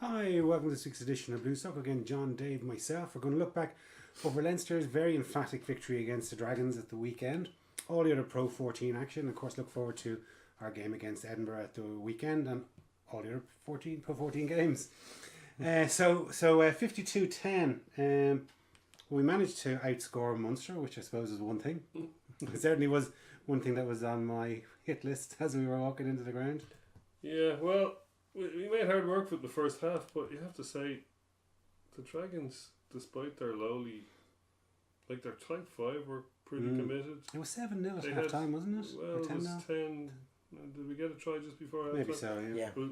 Hi, welcome to this week's edition of Blue Sock. Again, John, Dave, myself. We're going to look back over Leinster's very emphatic victory against the Dragons at the weekend. All the other Pro 14 action. Of course, look forward to our game against Edinburgh at the weekend and all the other Pro 14 games. So 52-10. We managed to outscore Munster, which I suppose is one thing. It certainly was one thing that was on my hit list as we were walking into the ground. Yeah, well, we made hard work with the first half, but you have to say, the Dragons, despite their lowly, like their type 5 were pretty committed. It was 7-0 at half time, wasn't it? Well, it was 10. Did we get a try just before half Maybe time? so, yeah. But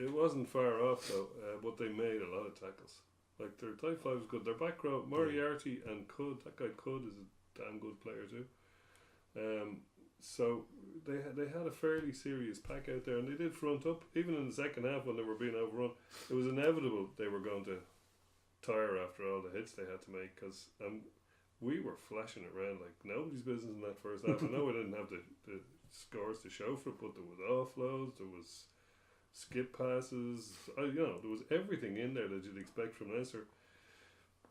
it wasn't far off, though, but they made a lot of tackles. Like, their type 5 was good. Their back row, Moriarty and Cood, that guy Cood is a damn good player too. So they had a fairly serious pack out there, and they did front up. Even in the second half when they were being overrun, it was inevitable they were going to tire after all the hits they had to make, because we were flashing it around like nobody's business in that first half. I know we didn't have the scores to show for it, but there was offloads, there was skip passes, there was everything in there that you'd expect from Leinster.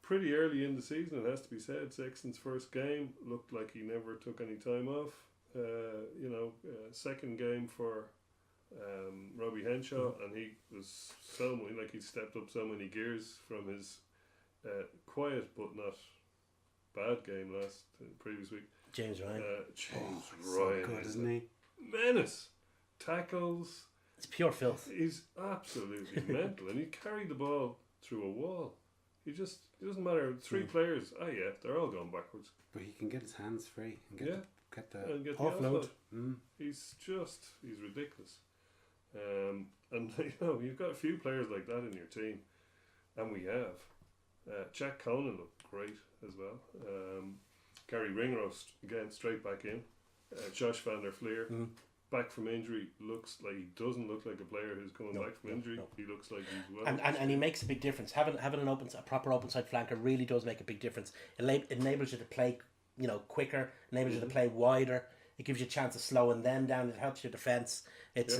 Pretty early in the season, it has to be said, Sexton's first game looked like he never took any time off. Second game for Robbie Henshaw, and he was he stepped up so many gears from his quiet but not bad game previous week. James Ryan. Ryan, so good, isn't he? Menace, tackles. It's pure filth. He's absolutely mental, and he carried the ball through a wall. It doesn't matter. Three players. They're all going backwards. But he can get his hands free and get the get offload. He's ridiculous. And you've got a few players like that in your team, and we have. Jack Conan looked great as well. Gary Ringrose again straight back in. Josh van der Fleer back from injury, doesn't look like a player who's coming back from injury. No. He looks like he's well. And he makes a big difference. Having a proper open side flanker really does make a big difference. It enables you to play quicker, enables you to play wider. It gives you a chance of slowing them down. It helps your defence. It's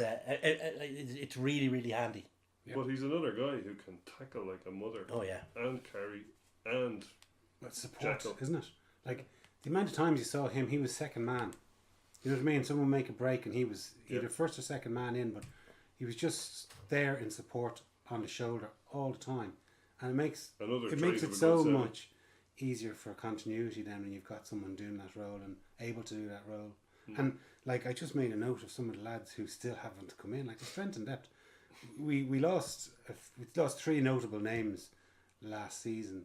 really, really handy. Yep. But he's another guy who can tackle like a mother. Oh yeah. And carry and support, isn't it? Like the amount of times you saw him, he was second man. You know what I mean? Someone make a break and he was either first or second man in, but he was just there in support on the shoulder all the time, and it makes it so much easier for continuity then when you've got someone doing that role and able to do that role. And like I just made a note of some of the lads who still haven't come in, like the strength and depth. We lost three notable names last season.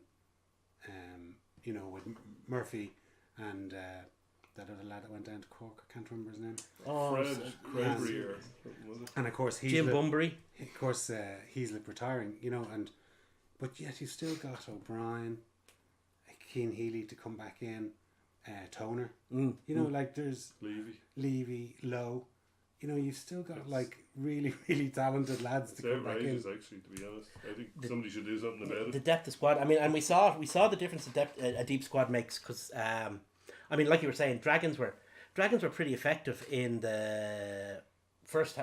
With Murphy and that other lad that went down to Cork. I can't remember his name. Fred. And of course Jim Bunbury. Of course Heaslip retiring. But yet you've still got O'Brien, Keane Healy to come back in, Toner. Like there's Levy, Lowe. You've still got like really, really talented lads to come back in. Actually, to be honest, I think somebody should do something about it. The depth of squad. I mean, and we saw the difference a deep squad makes, because like you were saying, Dragons were pretty effective in the first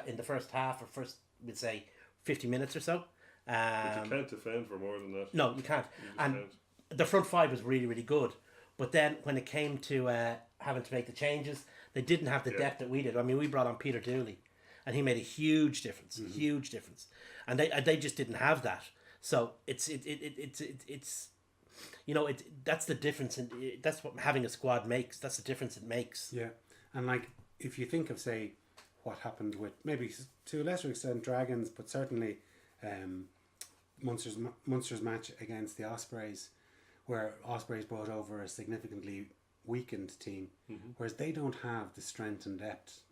half, or first, we'd say 50 minutes or so. But you can't defend for more than that. No, you can't. The front five was really, really good. But then when it came to having to make the changes, they didn't have the depth that we did. I mean, we brought on Peter Dooley, and he made a huge difference, and they just didn't have that. So it's that's the difference, and that's what having a squad makes. That's the difference it makes. Yeah, and like if you think of say what happened with maybe to a lesser extent Dragons, but certainly Munster's match against the Ospreys, where Ospreys brought over a significantly weakened team, whereas they don't have the strength and depth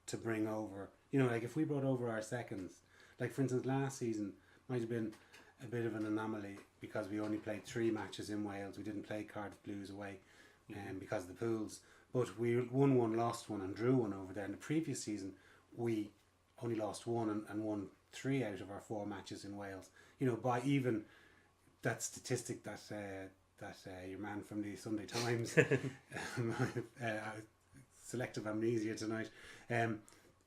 to bring over. Like if we brought over our seconds, like for instance last season might have been a bit of an anomaly because we only played 3 matches in Wales. We didn't play Cardiff Blues away because of the pools, but we won 1, lost 1 and drew 1 over there. In the previous season we only lost 1 and won 3 out of our 4 matches in Wales. By even that statistic that your man from the Sunday Times, selective amnesia tonight,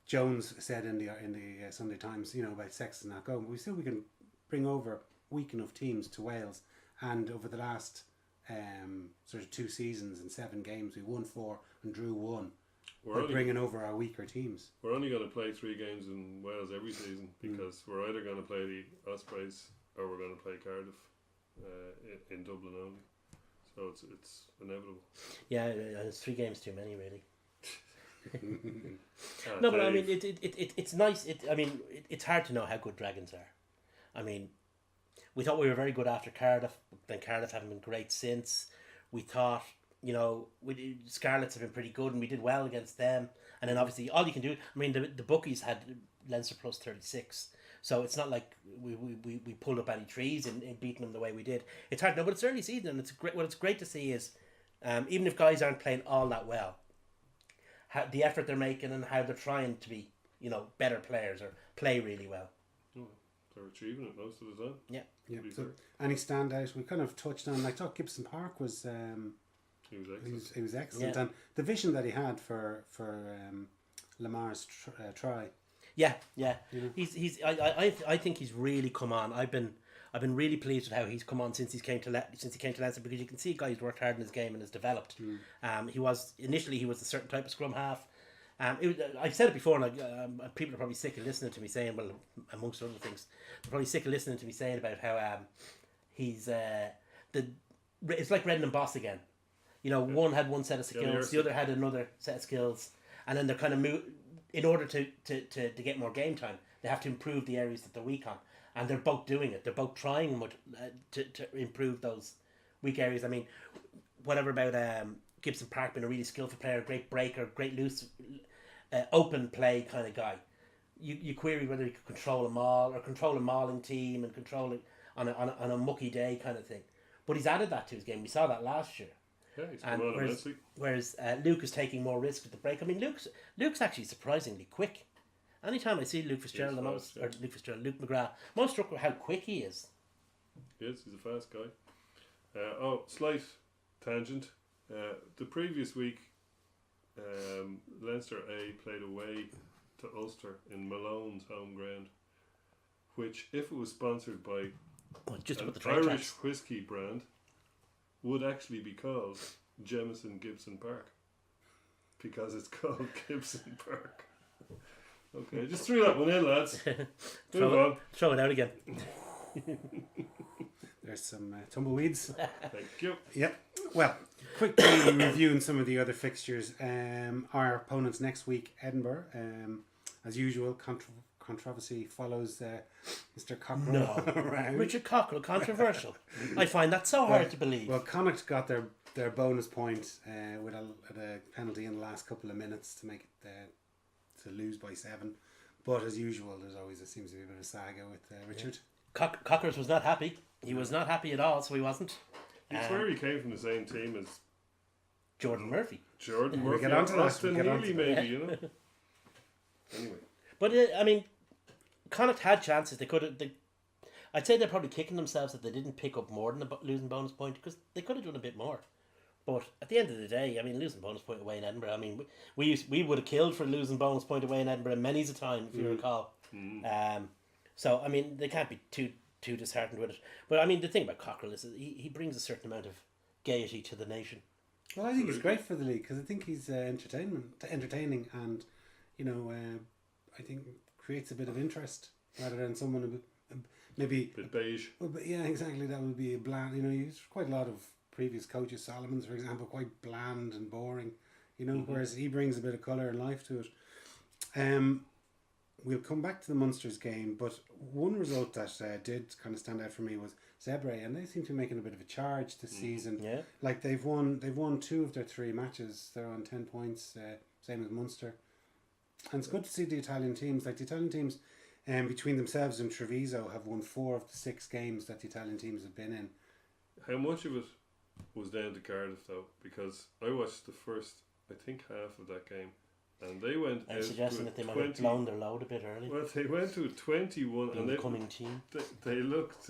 Jones said in the Sunday Times, about Sexton not going. But we can bring over weak enough teams to Wales, and over the last sort of 2 seasons and 7 games, we won 4 and drew 1 by bringing over our weaker teams. We're only going to play 3 games in Wales every season because we're either going to play the Ospreys or we're going to play Cardiff in Dublin only. So it's inevitable. Yeah, it's 3 games too many, really. No, but I mean, it's nice. It's hard to know how good Dragons are. I mean, we thought we were very good after Cardiff, then Cardiff haven't been great since. We thought, Scarlets have been pretty good, and we did well against them. And then obviously, all you can do, I mean, the bookies had Leinster plus 36. So it's not like we pulled up any trees in beating them the way we did. It's hard to know, but it's early season, and it's great. What it's great to see is, even if guys aren't playing all that well, how the effort they're making and how they're trying to be, better players or play really well. Oh, they're achieving it most of the time. Yeah. So any standout? We kind of touched on. I thought Gibson Park was. He was excellent. He was excellent, Yeah. and the vision that he had for Lamar's try. Yeah. I think he's really come on. I've been really pleased with how he's come on since he came to Leinster, because you can see a guy who's worked hard in his game and has developed. He was a certain type of scrum half. I've said it before, and people are probably sick of listening to me saying, well, amongst other things, they're probably sick of listening to me saying about how he's it's like Redden and Boss again. One had one set of skills, the other had another set of skills, and then they're kind of in order to get more game time, they have to improve the areas that they're weak on, and they're both doing it. They're both trying to improve those weak areas. I mean, whatever about Gibson Park being a really skillful player, great breaker, great loose, open play kind of guy. You query whether he could control a maul or control a mauling team and control it on a mucky day kind of thing. But he's added that to his game. We saw that last year. Yeah, he's come on immensely. Whereas Luke is taking more risk with the break. I mean, Luke's actually surprisingly quick. Anytime I see Luke Fitzgerald, Luke McGrath, most struck with how quick he is. Yes, he's a fast guy. Slight tangent. The previous week, Leinster A played away to Ulster in Malone's home ground, which, if it was sponsored by an Irish whiskey brand, would actually be called Jemison Gibson Park, because it's called Gibson Park. Okay, just threw that one in, lads. Throw it out again. There's some tumbleweeds. Thank you. Yep. Well, quickly reviewing some of the other fixtures. Our opponents next week, Edinburgh. As usual, controversy follows Mr. Cockrell. No, around. Richard Cockrell, controversial. I find that so hard to believe. Well, Connacht got their bonus point with a penalty in the last couple of minutes to make it to lose by 7. But as usual, there seems to be a bit of saga with Richard. Cockers was not happy. He was not happy at all, so he wasn't. I swear he came from the same team as Jordan Murphy. Jordan We'll Murphy. get onto that. Austin Healy, maybe, Anyway. But I mean, Connacht had chances. They could have. I'd say they're probably kicking themselves that they didn't pick up more than a losing bonus point, because they could have done a bit more. But at the end of the day, I mean, losing bonus point away in Edinburgh. I mean, we would have killed for losing bonus point away in Edinburgh many's a time, if you recall. So I mean, they can't be too disheartened with it. But I mean, the thing about Cockrell is that he brings a certain amount of gaiety to the nation. Well, I think he's great for the league, because I think he's entertaining, and I think creates a bit of interest rather than someone who maybe a bit beige. Well, but yeah, exactly. That would be a bland. He's quite a lot of previous coaches. Solomons, for example, quite bland and boring. Whereas he brings a bit of colour and life to it. We'll come back to the Munsters game, but one result that did kind of stand out for me was Zebre, and they seem to be making a bit of a charge this season. Yeah. Like they've won 2 of their 3 matches. They're on 10 points, same as Munster. And it's good to see the Italian teams. Like the Italian teams, between themselves and Treviso, have won 4 of the 6 games that the Italian teams have been in. How much of it was down to Cardiff, though? Because I watched the first, I think, half of that game, and they went. I'm suggesting that they might have blown their load a bit early. Well, they went to a 21, and incoming team. They looked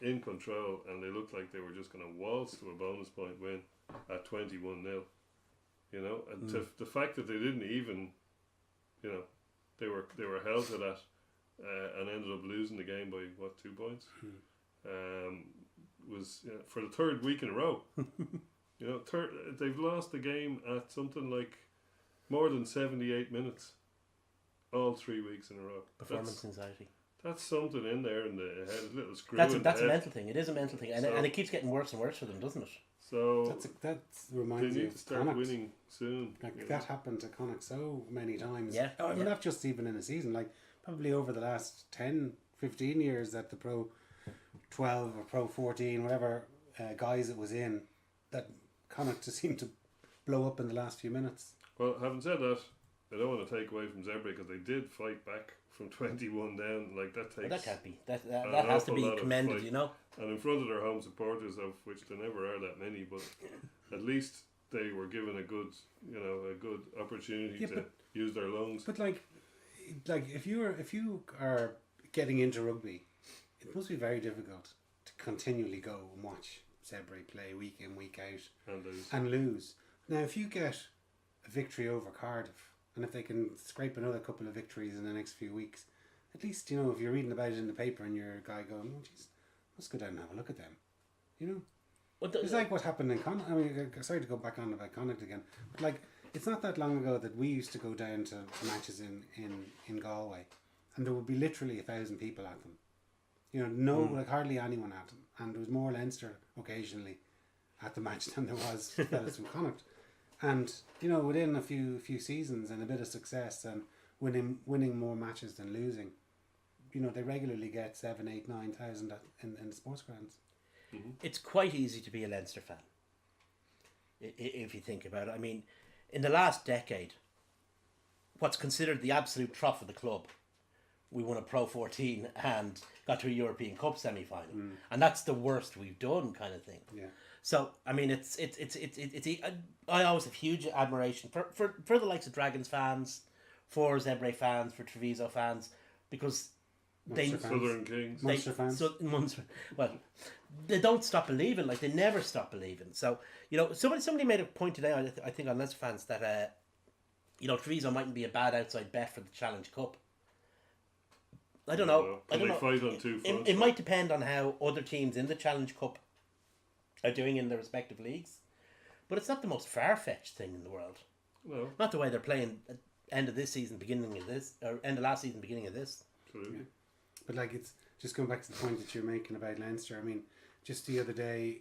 in control, and they looked like they were just going to waltz to a bonus point win at 21-0. And the fact that they didn't even, they were held to that and ended up losing the game by 2 points. Was for the third week in a row. They've lost the game at something like more than 78 minutes, all 3 weeks in a row. Performance anxiety. That's something in there in the head, a little screw. That's in a the head. mental thing. It is a mental thing, and it keeps getting worse and worse for them, doesn't it? So that reminds they me need of to start Connacht. winning soon. Like that happened to Connacht so many times. Yeah. I mean, not just even in a season, like probably over the last 10, 15 years that the Pro 12 or Pro 14, whatever guys it was in, that Connacht just seemed to blow up in the last few minutes. Well, having said that, I don't want to take away from Zebre because they did fight back from 21 down. Like that takes. Well, that can't be. That an has to awful be lot of commended, fight. you know. And in front of their home supporters, of which there never are that many, but at least they were given a good opportunity to use their lungs. But like if you are getting into rugby, it must be very difficult to continually go and watch Zebre play week in, week out and lose. Now, if you get a victory over Cardiff, and if they can scrape another couple of victories in the next few weeks, at least, if you're reading about it in the paper and you're a guy going, oh, geez, let's go down and have a look at them. It's like what happened in Connacht. I mean, sorry to go back on about Connacht again, but like, it's not that long ago that we used to go down to matches in Galway, and there would be literally 1,000 people at them. Like hardly anyone at them, and there was more Leinster occasionally at the match than there was fellas from Connacht. And within a few seasons and a bit of success and winning more matches than losing, they regularly get 7, 8, 9,000 in the sports grounds. Mm-hmm. It's quite easy to be a Leinster fan, if you think about it. I mean, in the last decade, what's considered the absolute trough of the club, we won a Pro 14 and got to a European Cup semi-final, and that's the worst we've done, kind of thing. Yeah. So I mean, it's I always have huge admiration for the likes of Dragons fans, for Zebre fans, for Treviso fans, because Southern Kings, Munster fans. Well, they don't stop believing. Like they never stop believing. So somebody made a point today. I think on Leinster fans that Treviso mightn't be a bad outside bet for the Challenge Cup. I don't know. Can they fight on two fronts? It might depend on how other teams in the Challenge Cup are doing in their respective leagues, but it's not the most far-fetched thing in the world. No, not the way they're playing at end of this season, beginning of this, or end of last season, beginning of this. absolutely. Yeah. But like, it's just going back to the point that you're making about Leinster. I mean, just the other day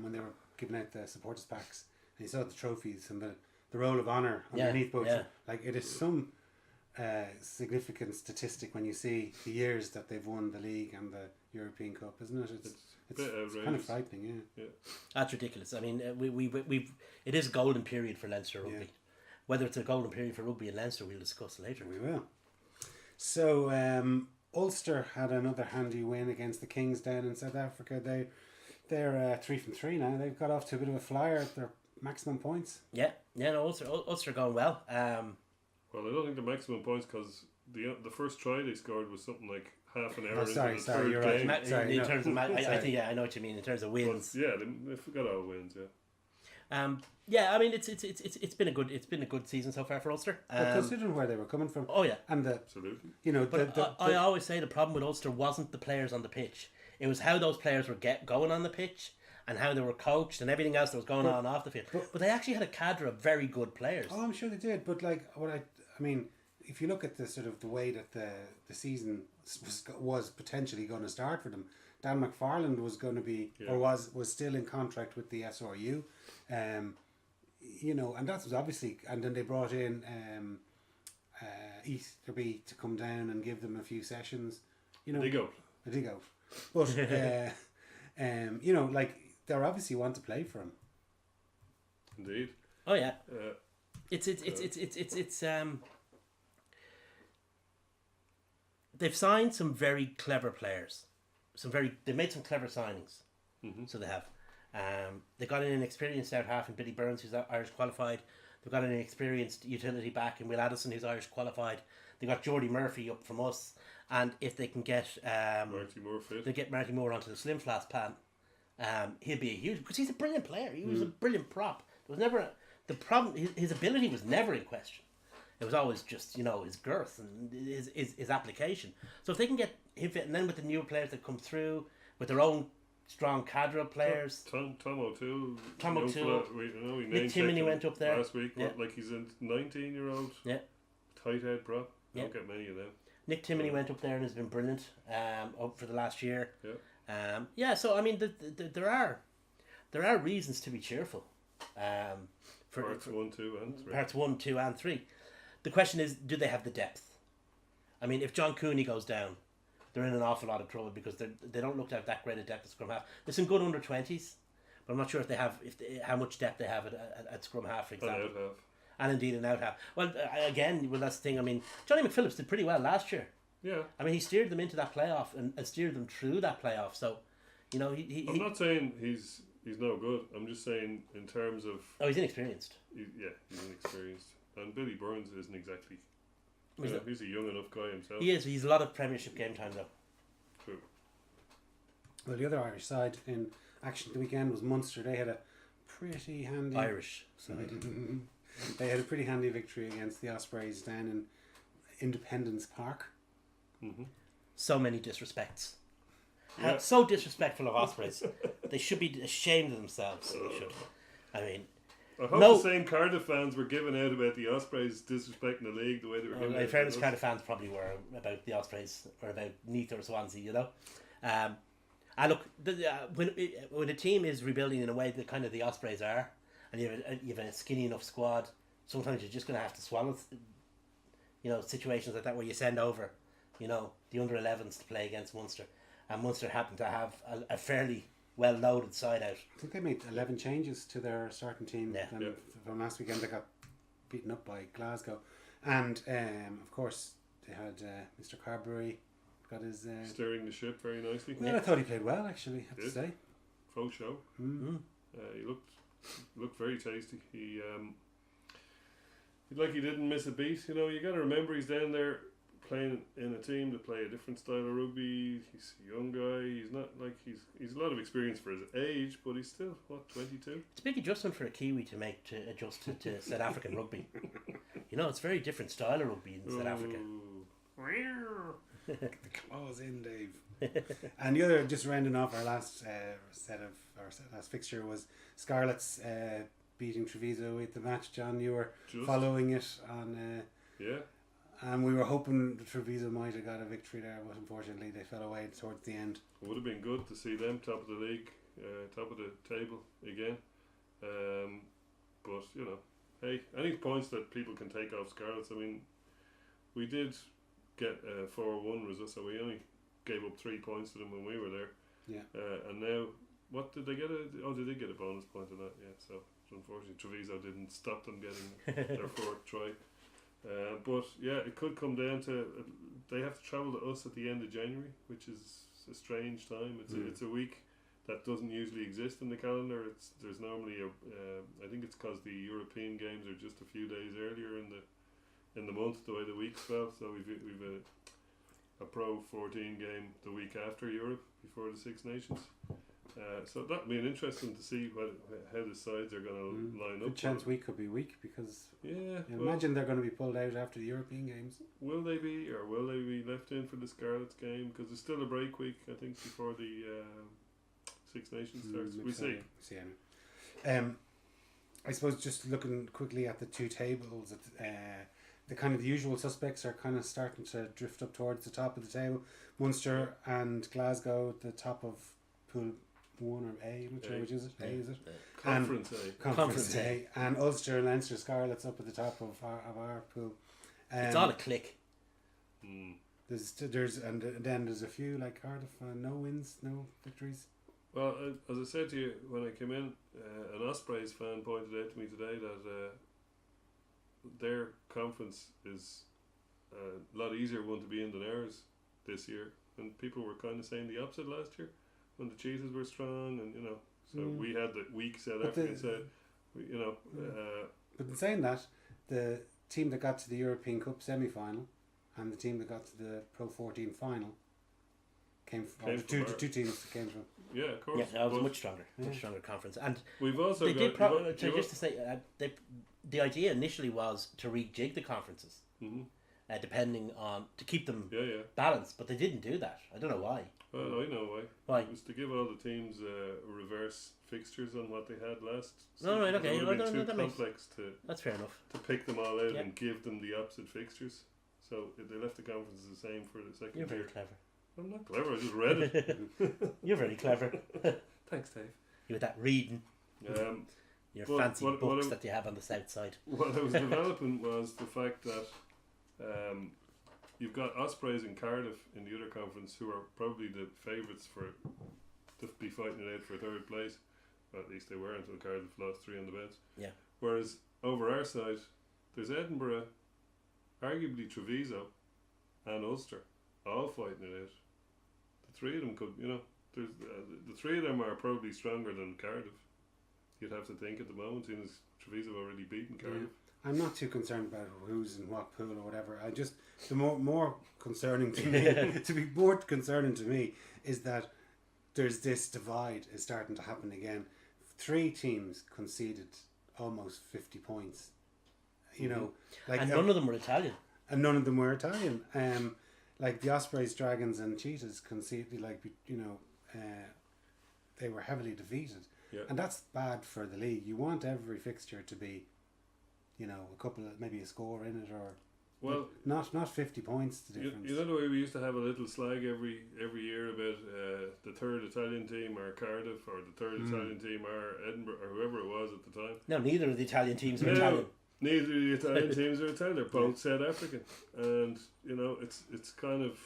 when they were giving out the supporters packs, and you saw the trophies and the roll of honour underneath both. Yeah. Like, it is some significant statistic when you see the years that they've won the league and the European Cup, isn't it? It's kind of frightening, yeah. That's ridiculous. I mean, it is a golden period for Leinster rugby. Yeah. Whether it's a golden period for rugby in Leinster, we'll discuss later. We will. So Ulster had another handy win against the Kings down in South Africa. They're 3 from 3 now. They've got off to a bit of a flyer at their maximum points. Yeah. No, Ulster going well. Well, I don't think the maximum points because the first try they scored was something like half an hour into sorry, the third you're right. game. In terms of, I think I know what you mean in terms of wins. But, yeah, they've got all wins. Yeah. Yeah, I mean it's been a good season so far for Ulster. But considering where they were coming from, oh yeah, and absolutely. But I always say the problem with Ulster wasn't the players on the pitch; it was how those players were going on the pitch and how they were coached and everything else that was going on off the field. But they actually had a cadre of very good players. Oh, I'm sure they did. But like, I mean, if you look at the sort of the way that the season was potentially going to start for them, Dan McFarland was going to be or was still in contract with the SRU. And that was obviously, and then they brought in Easterby to come down and give them a few sessions. They go. But like they obviously want to play for him. Indeed. Oh yeah. It's they've signed some very clever players. They made some clever signings. Mm-hmm. So they have. They got in an experienced out half in Billy Burns, who's Irish qualified. They've got an experienced utility back in Will Addison, who's Irish qualified. They got Jordy Murphy up from us, and if they can get Marty Moore fit, they get Marty Moore onto the Slim Flats pan. He'll be a huge, because he's a brilliant player. He was a brilliant prop. There was never the problem. His ability was never in question. It was always just, his girth and his application. So if they can get him fit, and then with the new players that come through, with their own strong cadre of players. Tom O'Toole. Tom O'Toole. We Nick Timoney went up there last week. Yeah. Like he's a 19-year-old Yeah. tight head prop. Yeah. Don't get many of them. Nick Timoney went up there and has been brilliant up for the last year. Yeah. So I mean, there are reasons to be cheerful. For Parts 1, 2 and 3. Parts 1, 2 and 3. The question is, do they have the depth? I mean, if John Cooney goes down, they're in an awful lot of trouble because they don't look to have that great a depth at scrum half. There's some good under 20s, but I'm not sure if they have how much depth they have at scrum half, for example. And out half. And indeed an out half. Well, again, that's the thing. I mean, Johnny McPhillips did pretty well last year. Yeah. I mean, he steered them into that playoff and steered them through that playoff. So, I'm not saying he's no good. I'm just saying in terms of... Oh, he's inexperienced. He's inexperienced. And Billy Burns isn't exactly... He's he's a young enough guy himself. He is. He's a lot of Premiership game time, though. True. Well, the other Irish side in action the weekend was Munster. They had a pretty handy... Irish side. They had a pretty handy victory against the Ospreys down in Independence Park. Mm-hmm. So many disrespects. Yeah. So disrespectful of Ospreys. They should be ashamed of themselves. They should. I mean, I hope No. the same Cardiff fans were giving out about the Ospreys disrespecting the league the way they were giving out in fairness, about us. Cardiff fans probably were about the Ospreys or about Neath or Swansea, And look, when a team is rebuilding in a way that kind of the Ospreys are, and you have a skinny enough squad, sometimes you're just going to have to swallow, situations like that where you send over, the under 11s to play against Munster, and Munster happen to have a fairly well loaded side out. I think they made 11 changes to their starting team. Yeah. And Yeah. from last weekend they got beaten up by Glasgow. And of course they had Mr. Carberry got his... Steering the ship very nicely. well, I thought he played well, actually, I have to Did. say. Faux show. Mm. He looked very tasty. He like he didn't miss a beat. You got to remember he's down there playing in a team that play a different style of rugby. He's a young guy. He's not like he's a lot of experience for his age, but he's still 22. It's a big adjustment for a Kiwi to adjust to South African rugby. It's a very different style of rugby in South Africa. The claws in, Dave. And the other, just rounding off our last last fixture, was Scarlets beating Treviso with the match. John, you were following it on... Yeah. And we were hoping Treviso might have got a victory there, but unfortunately they fell away towards the end. It would have been good to see them top of the league, top of the table again. But hey, any points that people can take off Scarlets. I mean, we did get a 4-1 result, so we only gave up 3 points to them when we were there. Yeah. And now, what did they get? They did get a bonus point on that. Yeah. So unfortunately, Treviso didn't stop them getting their 4th try. But yeah, it could come down to they have to travel to us at the end of January, which is a strange time. It's a week that doesn't usually exist in the calendar. There's normally I think it's because the European games are just a few days earlier in the month, the way the weeks fell. So we've a Pro 14 game the week after Europe before the Six Nations. So that'll be interesting to see how the sides are going to line up. Good chance we could be weak because well, imagine they're going to be pulled out after the European games. Will they be, or will they be left in for the Scarlets game? Because there's still a break week, I think, before the Six Nations starts. We see. I suppose just looking quickly at the two tables, the kind of the usual suspects are kind of starting to drift up towards the top of the table. Munster and Glasgow at the top of Pool 1 or A, I'm not sure which is it. A, is it? Conference A. Conference A. And Ulster, Leinster, Scarlets up at the top of our pool. It's all a click. There's and then there's a few like Cardiff, no wins, no victories. Well, as I said to you when I came in, an Ospreys fan pointed out to me today that their conference is a lot easier one to be in than ours this year, and people were kind of saying the opposite last year when the Cheetahs were strong, and so we had the weak South African side, But in saying that, the team that got to the European Cup semi-final and the team that got to the Pro 14 final came from, Came or from the two teams that came from. Yeah, of course. Yeah, that was a But much stronger conference. And we've also they got. did just to say, the idea initially was to rejig the conferences, depending on to keep them yeah. balanced, but they didn't do that. I don't know why. Well, I know why. Why? It was to give all the teams reverse fixtures on what they had last. No, right, okay. It would have been too that makes- complex to That's fair enough. pick them all out Yeah. and give them the opposite fixtures. So they left the conferences the same for the second You're very year. clever. I'm not clever. I just read it. You're very clever. Thanks, Dave. You with that reading, your Well, fancy what books I- that you have on the south side. What I was developing was the fact that you've got Ospreys and Cardiff in the other conference who are probably the favourites to be fighting it out for third place. Well, at least they were until Cardiff lost 3 on the bounce. Yeah. Whereas over our side, there's Edinburgh, arguably Treviso, and Ulster, all fighting it out. The three of them could, there's the three of them are probably stronger than Cardiff. You'd have to think at the moment, seeing as Treviso already beaten Cardiff. I'm not too concerned about who's in what pool or whatever. I just the more concerning to me to be more concerning to me is that there's this divide is starting to happen again. 3 teams conceded almost 50 points. Like And none of them were Italian. and none of them were Italian. Like the Ospreys, Dragons, and Cheetahs conceded, they were heavily defeated, and that's bad for the league. You want every fixture to be, a couple of maybe a score in it, or not 50 points. The difference. You know the way we used to have a little slag every year about the third Italian team or Cardiff or the third Italian team or Edinburgh or whoever it was at the time. No, neither of the Italian teams are No, Italian. neither of the Italian teams are Italian. They're both South African, and it's kind of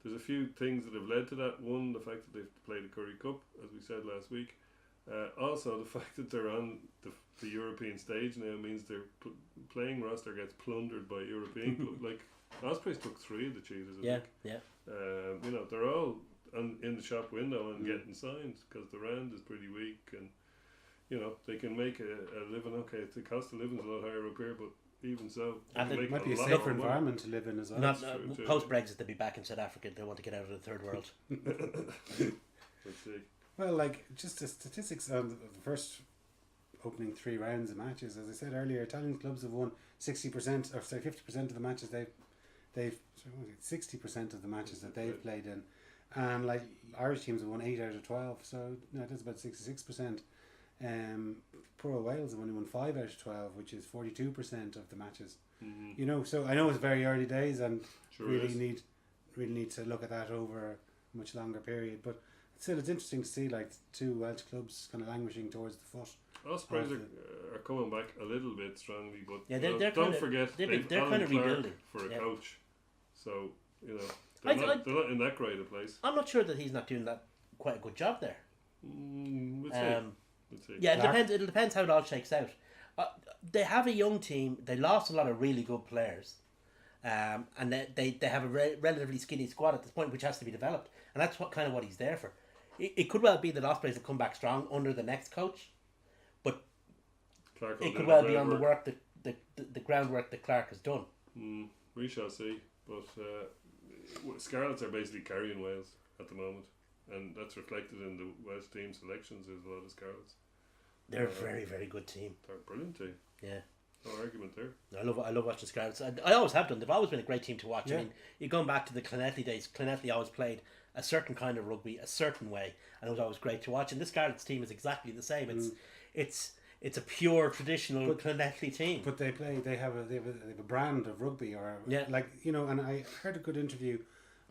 there's a few things that have led to that. One, the fact that they've played the Currie Cup, as we said last week. Also, the fact that they're on the European stage now means their playing roster gets plundered by European clubs. Like Ospreys took 3 of the Cheetahs. I think. They're all in the shop window and getting signed because the rand is pretty weak, and they can make a living. Okay, the cost of living is a lot higher up here, but even so, And they It might can be a make lot safer more money. environment to live in as well. Not true, too. post Brexit, they'll be back in South Africa. They want to get out of the third world. Let's see. Well, like just the statistics of the first opening 3 rounds of matches. As I said earlier, Italian clubs have won 60%, or sorry, 50% of the matches they've 60% of the matches that they've played in, and like Irish teams have won 8 out of 12. So that's about 66%. Poor Wales have only won 5 out of 12, which is 42% of the matches. Mm-hmm. So I know it's very early days, and Sure really is. need to look at that over a much longer period. But still, it's interesting to see like 2 Welsh clubs kind of languishing towards the foot. Ospreys are coming back a little bit strongly, but Yeah, they're don't kind of- forget they're they've kind Alan of Clark rebuilding. for a Yeah. coach. So they're I- not in that great a place. I'm not sure that he's not doing that quite a good job there. We'll see. We'll see. Yeah, it Clark? depends. It depends how it all shakes out. They have a young team. They lost a lot of really good players, and they have a relatively skinny squad at this point, which has to be developed, and that's what he's there for. It could well be that Ospreys will come back strong under the next coach, but Clark will it do could the well be on the groundwork. work the groundwork that Clark has done. We shall see. But Scarlets are basically carrying Wales at the moment, and that's reflected in the Welsh team selections. There's a lot of Scarlets. They're a very, very good team. They're a brilliant team. Yeah. No argument there. I love watching Scarlets. I always have done. They've always been a great team to watch. Yeah. I mean, you're going back to the Clonethley days. Clonethley always played a certain kind of rugby, a certain way, and it was always great to watch. And this Scarlets team is exactly the same. It's a pure traditional Clonethley team. But they have a brand of rugby, or and I heard a good interview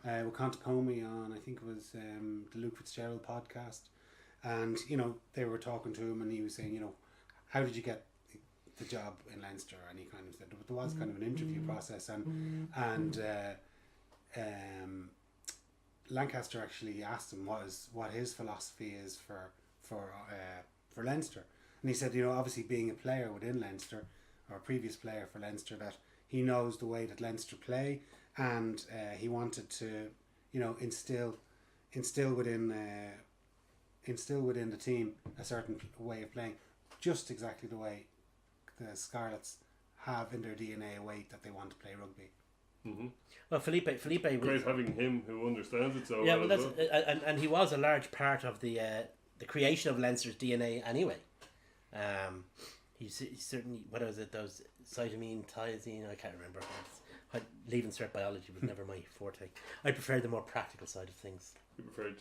with Contacomi on, I think it was the Luke Fitzgerald podcast, and they were talking to him, and he was saying, how did you get the job in Leinster? And he kind of said there was kind of an interview process, and Lancaster actually asked him what his philosophy is for Leinster. And he said, obviously being a player within Leinster, or a previous player for Leinster, that he knows the way that Leinster play, and he wanted to, instill within the team a certain way of playing, just exactly the way the Scarlets have in their DNA a way that they want to play rugby. Well, Felipe was, Great having him who understands it so yeah, well. well, that's and he was a large part of the creation of Leinster's DNA anyway. He's certainly, what was it, those cytamine, thiazine, I can't remember. Leaving cert biology was never my forte. I prefer the more practical side of things. You preferred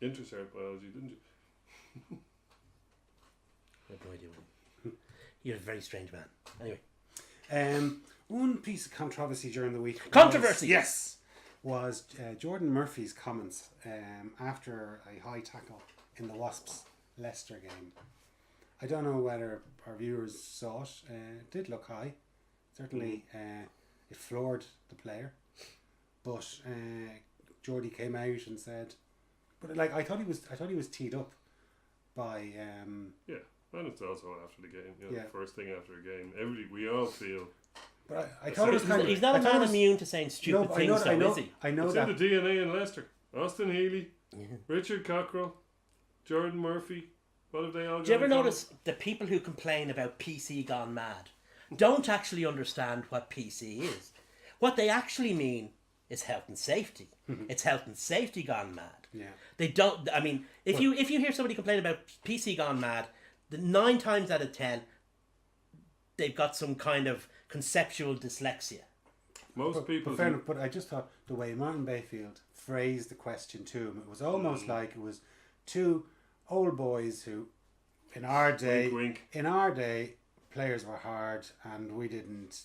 intercert biology, didn't you? I have no idea. You're a very strange man. Anyway. One piece of controversy during the week. Controversy! Was Jordan Murphy's comments after a high tackle in the Wasps Leicester game. I don't know whether our viewers saw it. It did look high. Certainly it floored the player. But Jordy came out and said, but like I thought he was teed up by yeah, and it's also after the game. You know, Yeah. the first thing after a game. We all feel. But I thought it was kind of, he's not a man immune to saying stupid things, though, is he? I know It's that. in the DNA in Leicester. Austin Healy, Richard Cockrell, Jordan Murphy. What have they all got? Do you ever in common? notice the people who complain about PC gone mad don't actually understand what PC is? What they actually mean is health and safety. It's health and safety gone mad. Yeah. They don't. I mean, if you hear somebody complain about PC gone mad, 9 times out of 10, they've got some kind of conceptual dyslexia. Most people. Fair enough, but I just thought the way Martin Bayfield phrased the question to him, it was almost like it was two old boys who, in our day, players were hard and we didn't,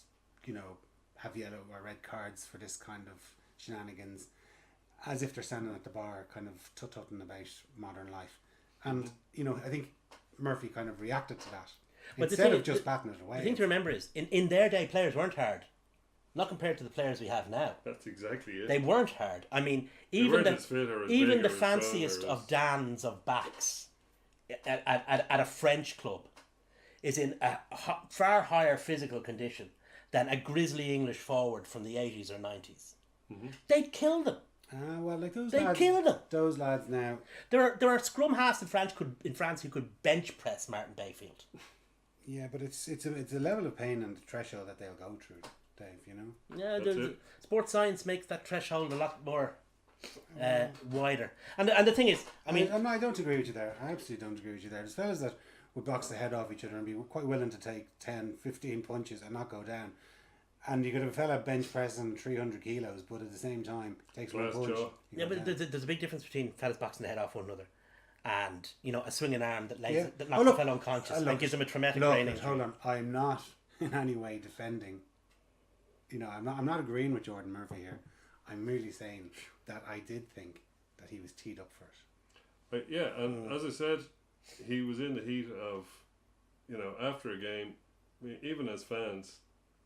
have yellow or red cards for this kind of shenanigans, as if they're standing at the bar, kind of tut-tutting about modern life. And I think Murphy kind of reacted to that. But Instead of just batting it away. The thing to remember is, in their day, players weren't hard. Not compared to the players we have now. That's exactly it. They weren't hard. I mean, weren't even as fit or as the big or as fanciest strong or of Dans of backs at a French club is in a far higher physical condition than a grizzly English forward from the 80s or 90s. They'd kill them. Well, like those They'd lads, kill them. Those lads now. There are scrum halves in France who could bench press Martin Bayfield. Yeah, but it's a level of pain and threshold that they'll go through, Dave. Yeah, That's sports science makes that threshold a lot more wider. And the thing is, I don't agree with you there. I absolutely don't agree with you there. There's fellas that would box the head off each other and be quite willing to take 10, 15 punches and not go down. And you could have a fella bench pressing 300 kilos, but at the same time takes one Glass punch. jaw. yeah, but there's a big difference between fellas boxing the head off one another and a swinging arm that lays Yeah. that knocks the fellow unconscious and gives him a traumatic brain injury. Hold on. I'm not in any way defending. I'm not agreeing with Jordan Murphy here. I'm merely saying that I did think that he was teed up for it. Yeah, and as I said, he was in the heat of, after a game. I mean, even as fans,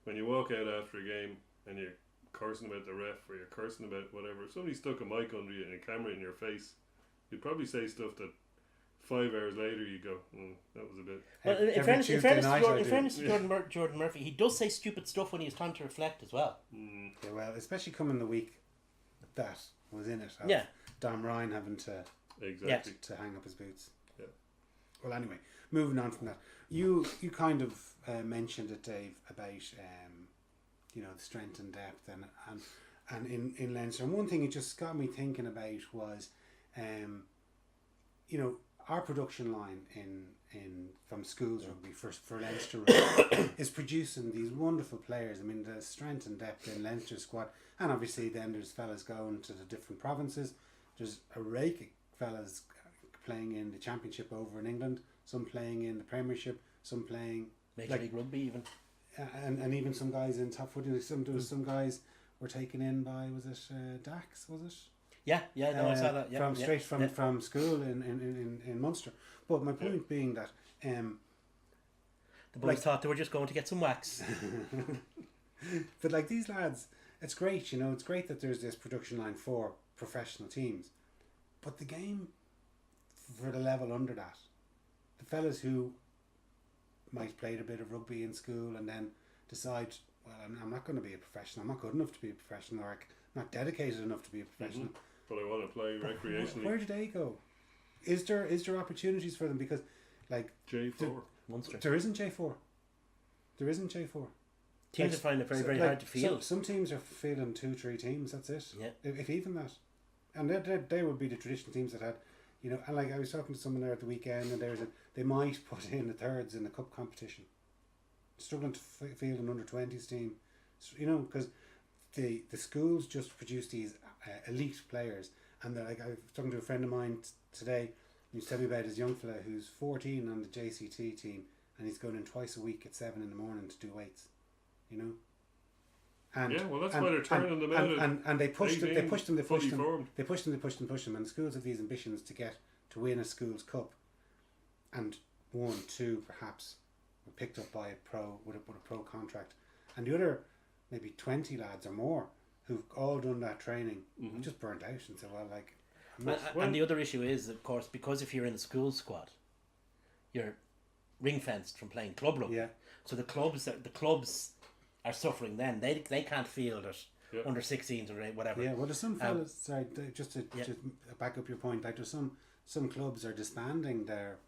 when you walk out after a game and you're cursing about the ref or you're cursing about whatever, if somebody stuck a mic under you and a camera in your face, you'd probably say stuff that 5 hours later you go, that was a bit. Well, in Every fairness Tuesday to Jordan Murphy, he does say stupid stuff when he has time to reflect as well. Yeah, well, especially coming the week that was in it. Of Yeah. Dom Ryan having to Exactly. to hang up his boots. Yeah. Well, anyway, moving on from that, you kind of mentioned it, Dave, about the strength and depth and in Leinster. And one thing it just got me thinking about was, our production line in from schools rugby for Leinster rugby is producing these wonderful players. I mean, the strength and depth in Leinster squad, and obviously then there's fellas going to the different provinces. There's a rake of fellas playing in the championship over in England, some playing in the Premiership, some playing Major League Rugby even. and even some guys in top footy. Some guys were taken in by, was it Dax? Was it? Yeah, no, I saw that. Yeah, Straight from school in Munster. But my point being that the boys thought they were just going to get some wax. but like these lads, it's great, it's great that there's this production line for professional teams. But the game for the level under that, the fellas who might play a bit of rugby in school and then decide, well, I'm not going to be a professional, I'm not good enough to be a professional, or I'm not dedicated enough to be a professional. But I want to play recreationally. Where do they go? Is there opportunities for them? Because like J4. Munster. there isn't J4. Teams are finding it very, very hard to field. Some teams are fielding 2-3 teams. That's it. Yeah. If even that, and they would be the traditional teams that had, you know. And like I was talking to someone there at the weekend, and they might put in the thirds in the cup competition. Struggling to field an under-20s team, you know, because the schools just produce these elite players, and they're like, I was talking to a friend of mine today. He was telling me about his young fella who's 14 on the JCT team, and he's going in twice a week at 7 a.m. to do weights, you know. And yeah, well, that's why they're turning them out. And they pushed them, and the schools have these ambitions to win a schools cup, and 1-2 perhaps were picked up by a pro with a pro contract, and the other maybe 20 lads or more who've all done that training just burnt out and said, well, like. And the other issue is, of course, because if you're in a school squad, you're ring fenced from playing club rugby. Yeah. So the clubs are suffering. Then they can't field it under 16s or whatever. Yeah. Well, there's some fellas. Sorry, just to back up your point. Like there's some clubs are disbanding their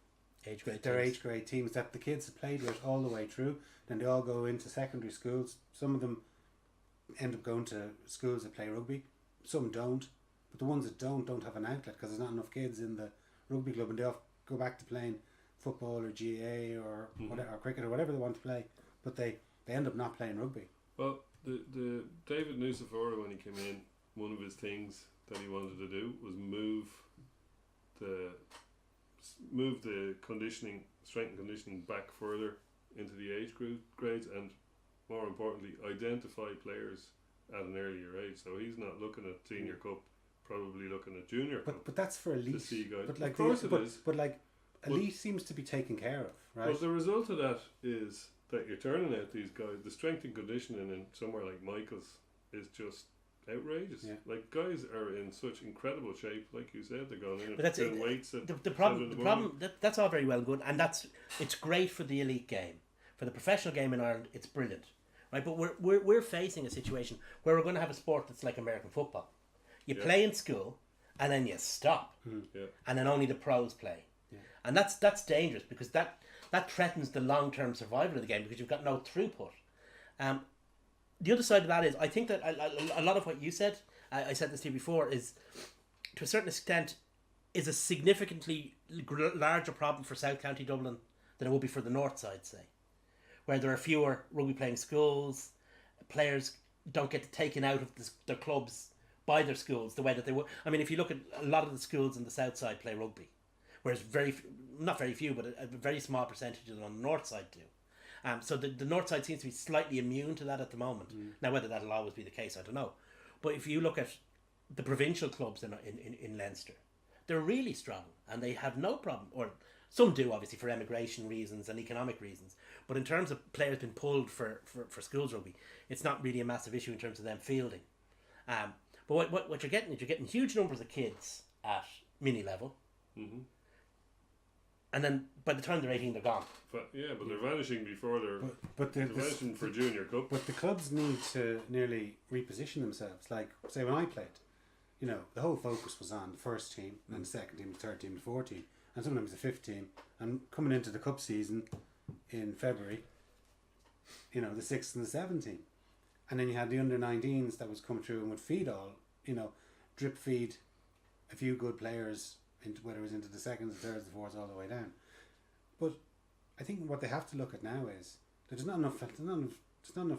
age grade teams that the kids have played with all the way through. Then they all go into secondary schools. Some of them end up going to schools that play rugby. Some don't. But the ones that don't have an outlet because there's not enough kids in the rugby club, and they all go back to playing football or GA or whatever, or cricket or whatever they want to play. But they end up not playing rugby. Well, the David Nusafora, when he came in, one of his things that he wanted to do was move the conditioning, strength and conditioning back further into the age grades, and more importantly, identify players at an earlier age. So he's not looking at senior cup. Probably looking at junior cup. But that's for elite. To see guys. But like of course it is. But like elite seems to be taken care of, right? But the result of that is that you're turning out these guys. The strength and conditioning in somewhere like Michael's is just outrageous. Yeah. Like guys are in such incredible shape. Like you said, they're going in but that's doing weights. The problem. That's all very well and good, and it's great for the elite game. For the professional game in Ireland, it's brilliant, right? But we're facing a situation where we're going to have a sport that's like American football. You play in school, and then you stop, and then only the pros play, and that's dangerous because that threatens the long term survival of the game because you've got no throughput. The other side of that is I think that a lot of what you said, I said this to you before, is to a certain extent is a significantly larger problem for South County Dublin than it would be for the North Side, say, where there are fewer rugby playing schools, players don't get taken out of their clubs by their schools the way that they would. I mean, if you look at a lot of the schools in the south side play rugby, whereas not very few, but a very small percentage of them on the north side do. So the north side seems to be slightly immune to that at the moment. Now, whether that'll always be the case, I don't know. But if you look at the provincial clubs in Leinster, they're really strong and they have no problem, or some do obviously for emigration reasons and economic reasons. But in terms of players being pulled for schools rugby, it's not really a massive issue in terms of them fielding. But what you're getting is you're getting huge numbers of kids at mini level, and then by the time they're 18, they're gone. But they're vanishing before they're vanishing for junior cup. But the clubs need to nearly reposition themselves. Like say when I played, you know, the whole focus was on the first team and the second team, the third team, the fourth team, and sometimes the fifth team. And coming into the cup season in February, you know, the sixth and the seventh team. And then you had the under-19s that was coming through and would feed all, you know, drip feed a few good players into whether it was into the seconds, the thirds, the fourths, all the way down. But I think what they have to look at now is there's not enough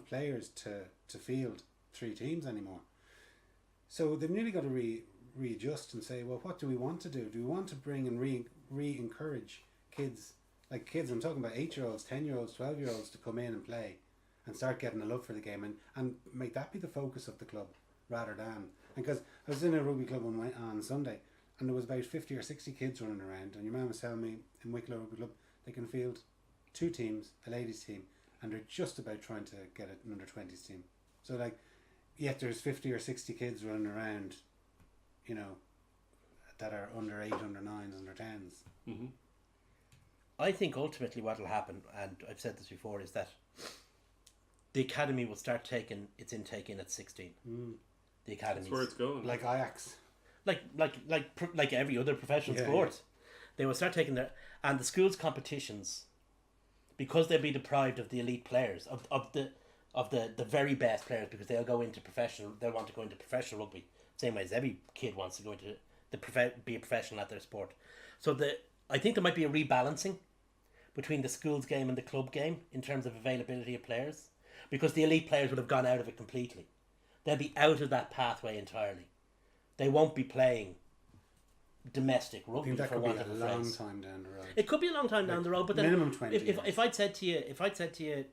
players to field three teams anymore. So they've nearly got to readjust and say, well, what do we want to do? Do we want to bring and re-encourage kids, like kids, I'm talking about 8-year-olds, 10-year-olds, 12-year-olds to come in and play and start getting a love for the game and make that be the focus of the club rather than, because I was in a rugby club on Sunday and there was about 50 or 60 kids running around, and your man was telling me in Wicklow Rugby Club they can field two teams, a ladies team, and they're just about trying to get an under-20s team. So like, yet there's 50 or 60 kids running around, you know, that are under 8, under 9s, under 10s. I think ultimately what will happen, and I've said this before, is that the academy will start taking its intake in at 16. The academy. That's where it's going. Like Ajax. Like every other professional sport. They will start taking and the schools competitions, because they'll be deprived of the elite players, of the of the very best players, because they'll want to go into professional rugby, same way as every kid wants to go into be a professional at their sport. So I think there might be a rebalancing between the schools game and the club game in terms of availability of players, because the elite players would have gone out of it completely. They'll be out of that pathway entirely. They won't be playing domestic I rugby think that for could be want a of a long phrase. time down the road. It could be a long time down the road, but then minimum 20 if I'd said to you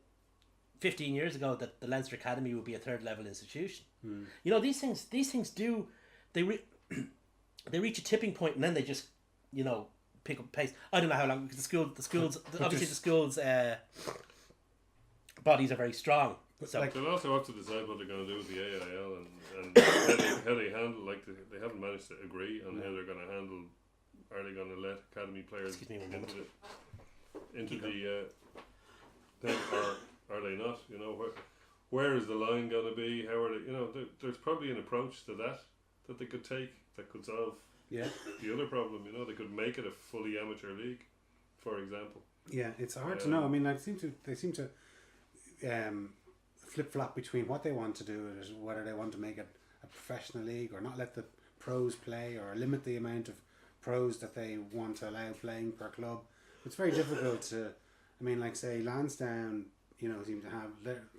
15 years ago that the Leinster Academy would be a third level institution, you know, these things do they reach a tipping point, and then they just, you know, pick up pace. I don't know how long, because the schools obviously the schools bodies are very strong. So they'll also have to decide what they're going to do with the AIL and how they handle, like they haven't managed to agree on how they're going to handle. Are they going to let academy players into the thing, or are they not? You know, where is the line going to be? How are they? You know, there's probably an approach to that they could take that could solve the other problem. You know, they could make it a fully amateur league, for example. Yeah, it's hard to know. I mean, they seem to flip flop between what they want to do, whether they want to make it a professional league or not let the pros play, or limit the amount of pros that they want to allow playing per club. It's very difficult to. I mean, like say Lansdowne, you know, seem to have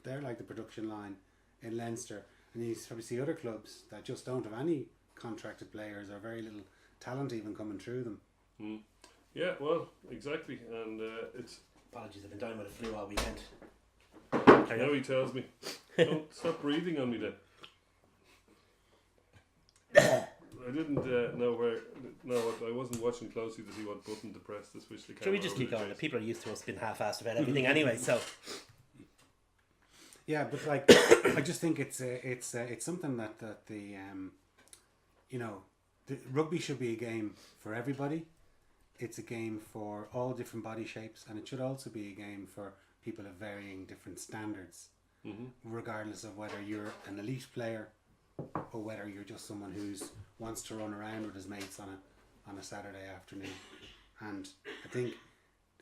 they're like the production line in Leinster, and you probably see other clubs that just don't have any contracted players or very little talent even coming through them. Yeah, well, exactly, and it's. Apologies, I've been down with a flu all weekend. Now he tells me, don't stop breathing on me then. I didn't know what I wasn't watching closely to see what button to press to switch the camera. Should we just keep going? People are used to us being half-assed about everything anyway, so. Yeah, but like I just think it's something that the you know, the rugby should be a game for everybody. It's a game for all different body shapes, and it should also be a game for people of varying different standards, regardless of whether you're an elite player or whether you're just someone who's wants to run around with his mates on a Saturday afternoon. And I think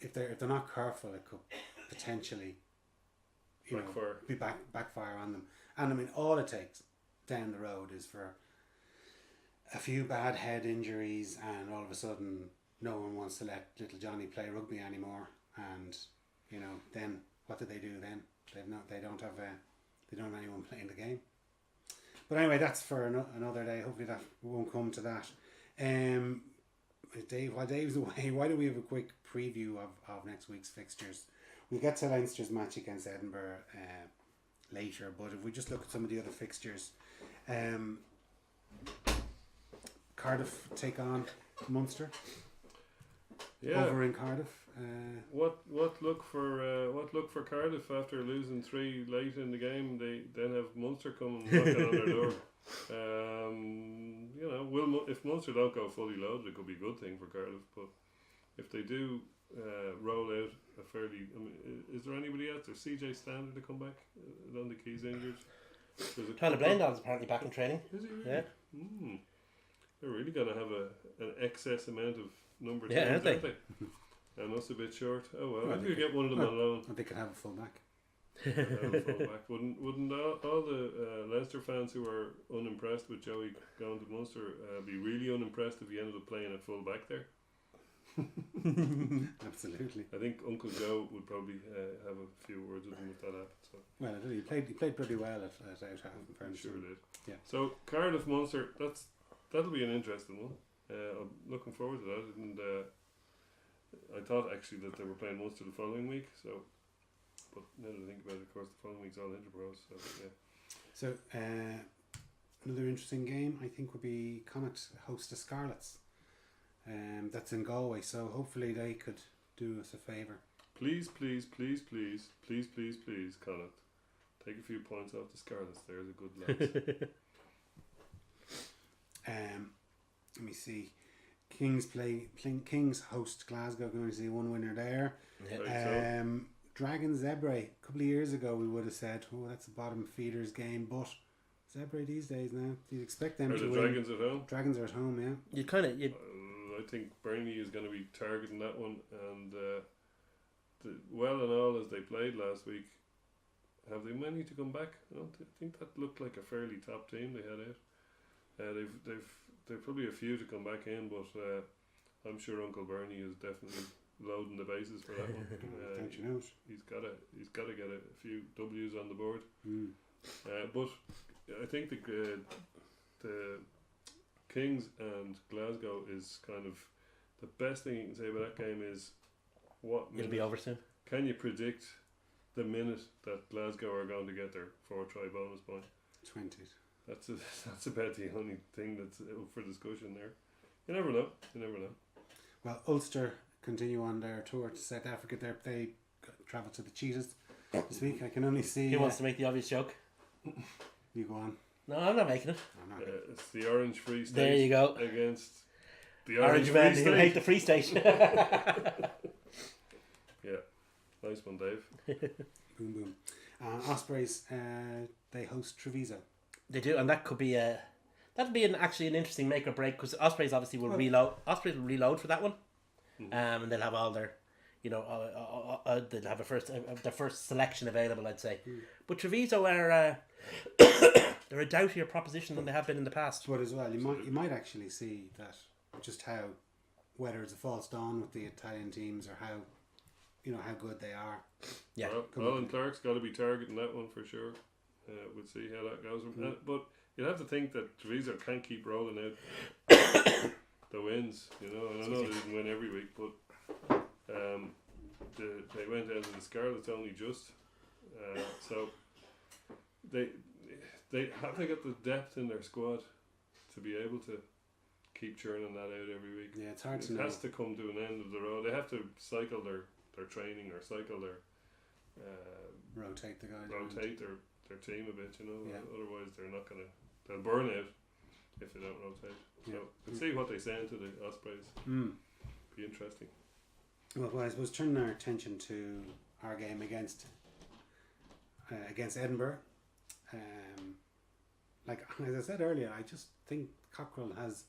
if they're not careful, it could potentially backfire on them. And I mean, all it takes down the road is for a few bad head injuries, and all of a sudden no one wants to let little Johnny play rugby anymore. And you know, then what do they do then? They don't have anyone playing the game. But anyway, that's for another day. Hopefully that won't come to that. Dave, while Dave's away, why don't we have a quick preview of next week's fixtures? We'll get to Leinster's match against Edinburgh later, but if we just look at some of the other fixtures, Cardiff take on Munster. Over in Cardiff. What look for Cardiff after losing 3 late in the game? They then have Munster coming knocking on their door. You know, if Munster don't go fully loaded, it could be a good thing for Cardiff. But if they do roll out a fairly, I mean, is there anybody else? There's CJ Standard to come back. Don the Keys injured. Tyler Blendown's apparently back in training. Is he really? Yeah. They're really going to have an excess amount of number 10s, aren't they? And us a bit short. Oh well, maybe you get one of them on loan. They could have a full back. Wouldn't all the Leicester fans who were unimpressed with Joey going to Munster be really unimpressed if he ended up playing at full back there? Absolutely. I think Uncle Joe would probably have a few words with him if that happened. So. Well, he played pretty well at out half. I'm sure he did. Yeah. So Cardiff Munster, that'll be an interesting one. I'm looking forward to that. And I thought actually that they were playing Munster the following week. So, but now that I think about it, of course, the following week's all Interbros. So yeah. So another interesting game I think would be Connacht host the Scarlets. That's in Galway, so hopefully they could do us a favour. Please, Connacht, take a few points off the Scarlets. There's a good lads. Let me see. Kings host Glasgow. Going to see one winner there. Yeah. Dragons Zebre. A couple of years ago, we would have said, "Oh, that's a bottom feeders game," but Zebre these days now, do you expect them to win? Dragons at home? Dragons are at home, yeah. I think Bernie is going to be targeting that one, and well and all as they played last week, have they many to come back? I don't think that looked like a fairly top team they had out. They've probably a few to come back in, but I'm sure Uncle Bernie is definitely loading the bases for that one. Don't you know it? He's got to get a few W's on the board. But I think the Kings and Glasgow is kind of the best thing you can say about that game is what It'll be over soon. can you predict the minute that Glasgow are going to get their 4-try bonus point? 20. That's about the only thing that's up for discussion there. You never know. Well, Ulster continue on their tour to South Africa. They travel to the Cheetahs this week. I can only see. Who wants to make the obvious joke? You go on. No, I'm not making it. I'm not. It's the Orange Free State. There you go. Against the Orange Free men State. who hate the Free State. Yeah, nice one, Dave. Boom, boom. Ospreys, they host Treviso. They do, and that could be that'd be actually an interesting make or break because Ospreys obviously will reload. Ospreys will reload for that one, and they'll have all their, they'll have their first selection available, I'd say. But Treviso are they're a doubtier proposition than they have been in the past. But as well, you might actually see that just how, whether it's a false dawn with the Italian teams or how good they are. Yeah, Well, Alan Clark's got to be targeting that one for sure. We'll see how that goes. But you'll have to think that Treviso can't keep rolling out the wins, And I know they didn't win every week, but they went out of the Scarlets only just. So they have to get the depth in their squad to be able to keep churning that out every week. Yeah, it's hard to know. It has to come to an end of the road. They have to cycle their training or cycle their Rotate the guys. rotate their team a bit, Yeah. Otherwise they'll burn out if they don't rotate. So we'll see what they send to the Ospreys. Be interesting. Well, I suppose turning our attention to our game against Edinburgh. Like as I said earlier, I just think Cockrell has.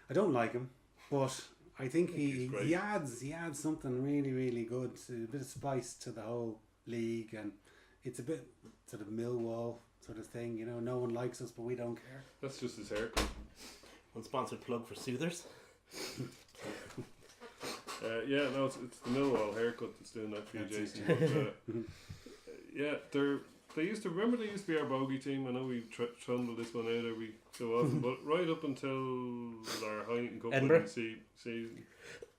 I don't like him, but I think he adds something really, really good, a bit of spice to the whole league, and it's a bit sort of Millwall sort of thing. No one likes us, but we don't care. That's just his haircut. Unsponsored plug for Soothers. It's the Millwall haircut that's doing that for you, Jason. But, they used to be our bogey team. I know we trundle this one out every so often, but right up until our Heineken Cup winning season,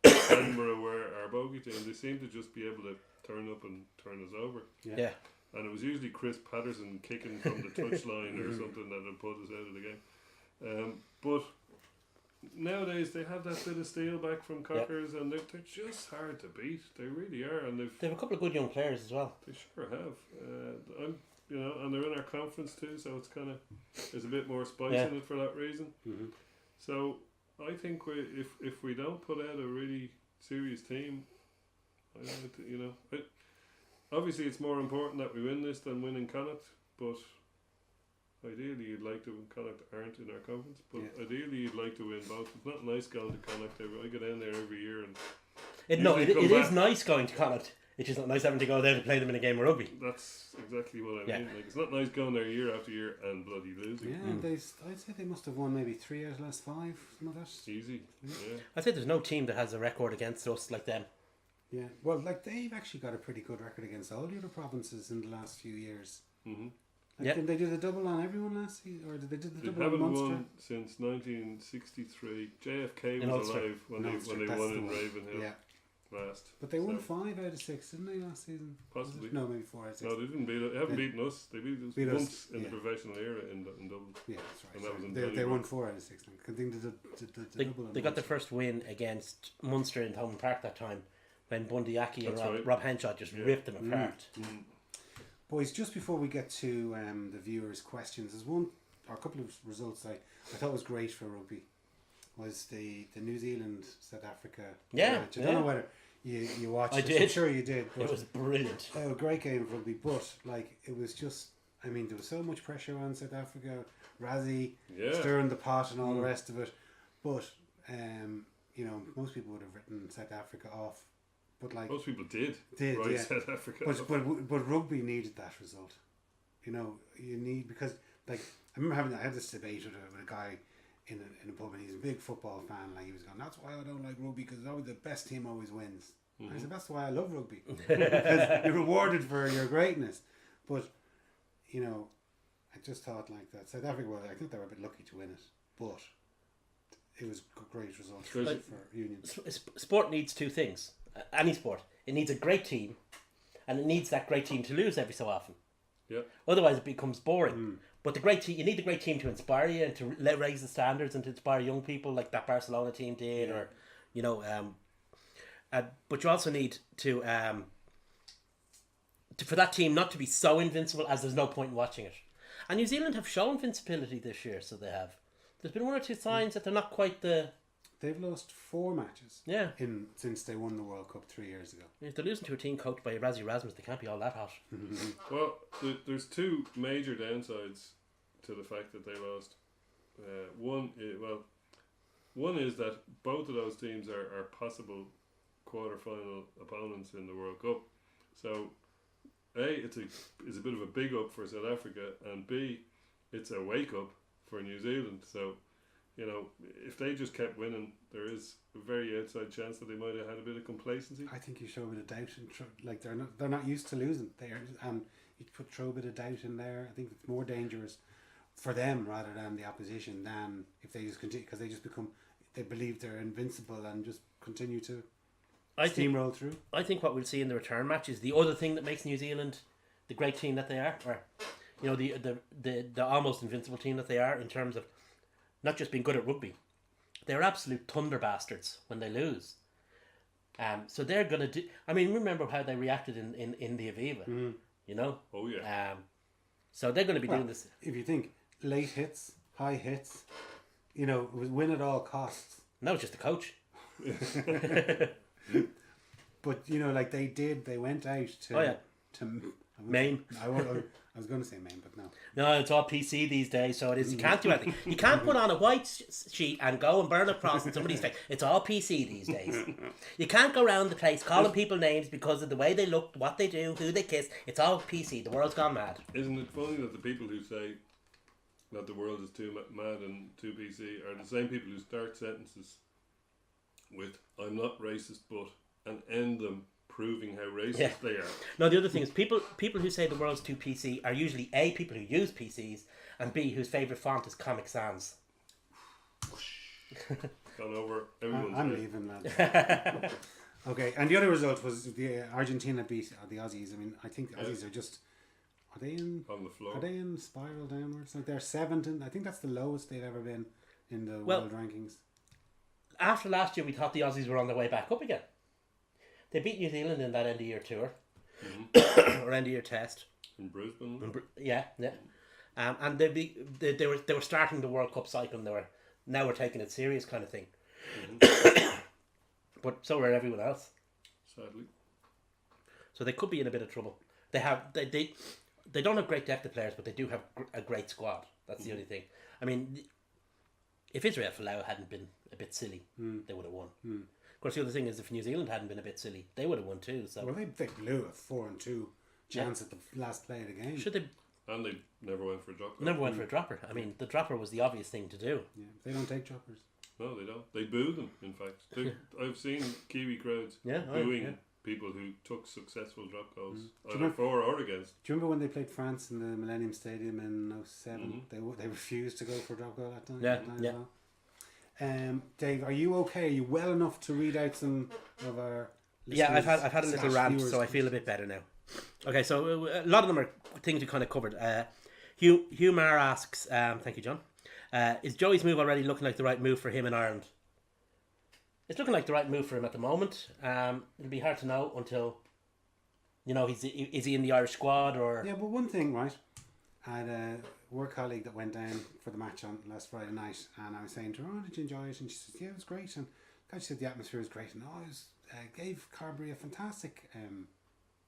Edinburgh were our bogey team. They seemed to just be able to turn up and turn us over. Yeah. And it was usually Chris Patterson kicking from the touchline or something that had put us out of the game. But nowadays they have that bit of steel back from Cockers, and they're just hard to beat. They really are, and they have a couple of good young players as well. They sure have. And they're in our conference too, so it's kind of there's a bit more spice in it for that reason. So I think if we don't put out a really serious team, obviously it's more important that we win this than winning Connacht, but ideally you'd like to win. Connacht aren't in our conference, but ideally you'd like to win both. It's not nice going to Connacht. I go down there every year and it is nice going to Connacht. It's just not nice having to go there to play them in a game of rugby. That's exactly what I mean. Like, it's not nice going there year after year and bloody losing. Yeah, I'd say they must have won maybe 3 out of the last 5, something like that. Easy. Yeah. I'd say there's no team that has a record against us like them. Yeah, well, like they've actually got a pretty good record against all the other provinces in the last few years. Did they do the double on everyone last season, or did they do the double on Munster? Haven't won since 1963. JFK was alive when they won in Ravenhill. Yeah. Last. But they won 5 out of 6, didn't they, last season? Possibly. No, maybe 4 out of 6. No, they didn't beat it. They haven't beaten us. They beat us once in the professional era in Dublin. Yeah, that's right. And that was they won 4 out of 6. I think they got their first win against Munster in Thomond Park that time when Bundy Aki and Rob Henshaw just ripped them apart. Boys, just before we get to the viewers' questions, there's a couple of results I thought was great for rugby. Was the New Zealand South Africa match. I don't know whether you watched it. did. I'm sure you did. It was brilliant. A great game of rugby, but it was just. I mean, there was so much pressure on South Africa. Rassie stirring the pot and all the rest of it, but most people would have written South Africa off but like Most people did yeah. South Africa. But rugby needed that result. You know, you need, because like I had this debate with a guy in a pub, and he's a big football fan. Like, he was going, "That's why I don't like rugby, because always the best team always wins." I said, "That's why I love rugby, because you're rewarded for your greatness." But you know, I just thought like that South Africa. Well, I think they were a bit lucky to win it, but it was a great result for Union. Sport needs two things. Any sport, it needs a great team, and it needs that great team to lose every so often. Yeah. Otherwise, it becomes boring. But the great team, you need the great team to inspire you and to raise the standards and to inspire young people, like that Barcelona team did, or you know. But you also need to for that team not to be so invincible as there's no point in watching it. And New Zealand have shown invincibility this year, so they have. There's been one or two signs that they're not quite the. They've lost 4 matches. Yeah. Since they won the World Cup 3 years ago. If they're losing to a team coached by Rassie Rasmus, they can't be all that hot. Well, there's 2 major downsides to the fact that they lost. One is that both of those teams are possible quarter-final opponents in the World Cup. So, A, it's a bit of a big up for South Africa, and B, it's a wake-up for New Zealand. So, you know, if they just kept winning, there is a very outside chance that they might have had a bit of complacency. I think you show a bit of doubt, like they're not used to losing. You throw a bit of doubt in there. I think it's more dangerous for them rather than the opposition, than if they just continue, because they believe they're invincible and just continue to steamroll through. I think what we'll see in the return match is the other thing that makes New Zealand the great team that they are, or you know, the almost invincible team that they are, in terms of not just being good at rugby. They're absolute thunder bastards when they lose. So they're going to do... I mean, remember how they reacted in the Aviva, you know? Oh, yeah. So they're going to be doing this... If you think late hits, high hits, you know, it was win at all costs. No, it's just the coach. But, you know, like they went out to... to Maine. I was going to say Maine, but no. No, it's all PC these days, so it is. You can't do anything. You can't put on a white sheet and go and burn a cross in somebody's face. It's all PC these days. You can't go around the place calling people names because of the way they look, what they do, who they kiss. It's all PC. The world's gone mad. Isn't it funny that the people who say that the world is too mad and too PC are the same people who start sentences with "I'm not racist, but" and end them proving how racist they are. No, the other thing is people who say the world's too PC are usually A, people who use PCs, and B, whose favourite font is Comic Sans. Gone over everyone's I'm head. leaving, lads. Okay, and the other result was the Argentina beat the Aussies. I mean, I think the Aussies are just... Are they in... On the floor. Are they in spiral downwards? Like, they're 7th, I think that's the lowest they've ever been in the world rankings. After last year, we thought the Aussies were on their way back up again. They beat New Zealand in that end of year tour, or end of year test in Brisbane. And they were starting the World Cup cycle. And now we're taking it serious, kind of thing. But so were everyone else. Sadly. So they could be in a bit of trouble. They don't have great depth of players, but they do have a great squad. That's the only thing. I mean, if Israel Folau hadn't been a bit silly, they would have won. Of course, the other thing is, if New Zealand hadn't been a bit silly, they would have won too. So, well, they blew a 4-2 chance at the last play of the game. Should they? And they never went for a dropper. Never went for a dropper. I mean, the dropper was the obvious thing to do. Yeah, they don't take droppers. No, they don't. They boo them, in fact. I've seen Kiwi crowds booing people who took successful drop goals, either for or against. Do you remember when they played France in the Millennium Stadium in 07? They refused to go for a drop goal that time. Yeah. Dave, are you okay? Are you well enough to read out some of our listeners? Yeah, I've had a little rant, so I feel a bit better now. Okay, so a lot of them are things we kind of covered. Hugh Marr asks, thank you, John. Is Joey's move already looking like the right move for him in Ireland? It's looking like the right move for him at the moment. It'll be hard to know until, you know, is he in the Irish squad or... Yeah, but one thing, right? I had a work colleague that went down for the match on last Friday night, and I was saying to her, "Oh, did you enjoy it?" And she said, "Yeah, it was great." And she said the atmosphere was great, and gave Carberry a fantastic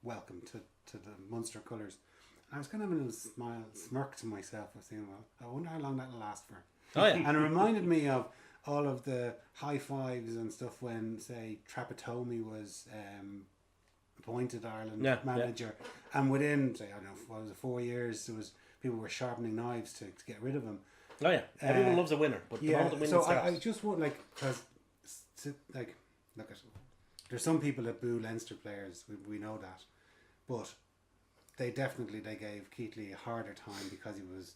welcome to the Munster colours. And I was kind of having a little smirk to myself. I was thinking, well, I wonder how long that'll last for. Oh yeah. And it reminded me of all of the high fives and stuff when, say, Trapattoni was appointed Ireland manager, and within, say, I don't know, what was it, 4 years, there was people were sharpening knives to get rid of him. Oh yeah, everyone loves a winner, but the moment the winning so starts, I just want because like look at there's some people that boo Leinster players. We know that, but they gave Keatley a harder time because he was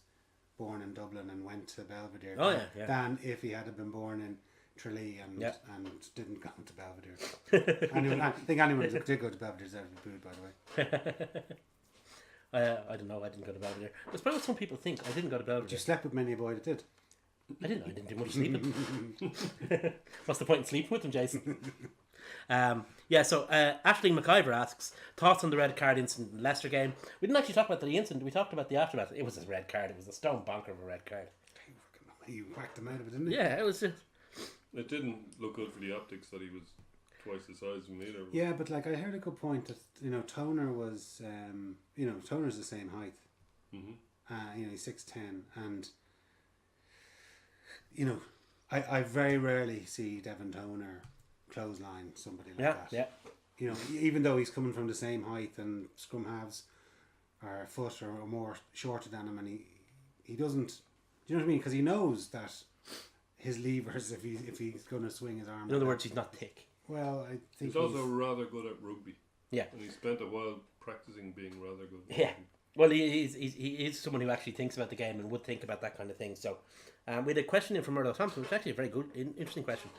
born in Dublin and went to Belvedere. Than if he had been born in Tralee and didn't go to Belvedere. I think anyone who did go to Belvedere deserves to be booed, by the way. I don't know. I didn't go to Belvedere. That's probably what some people think. I didn't go to Belvedere. You slept with many a boy that did. I didn't do much sleeping. What's the point in sleeping with them, Jason? So Ashling McIver asks, thoughts on the red card incident in the Leicester game. We didn't actually talk about the incident. We talked about the aftermath. It was a red card. It was a stone bonker of a red card. You whacked him out of it, didn't you? Yeah, it was just... It didn't look good for the optics that he was twice the size of him either. Yeah, but like I heard a good point that Toner was Toner's the same height. Mm-hmm. He's 6'10", and I very rarely see Devin Toner clothesline somebody like that. Yeah. Even though he's coming from the same height and scrum halves are a foot or more shorter than him, and he doesn't. Do you know what I mean? Because he knows that his levers, if he's going to swing his arm. In other words, he's not thick. Well, I think he's also rather good at rugby. Yeah, and he spent a while practicing being rather good. At yeah. rugby. Well, he is someone who actually thinks about the game and would think about that kind of thing. So, we had a question in from Murdo Thompson, which is actually a very good, interesting question.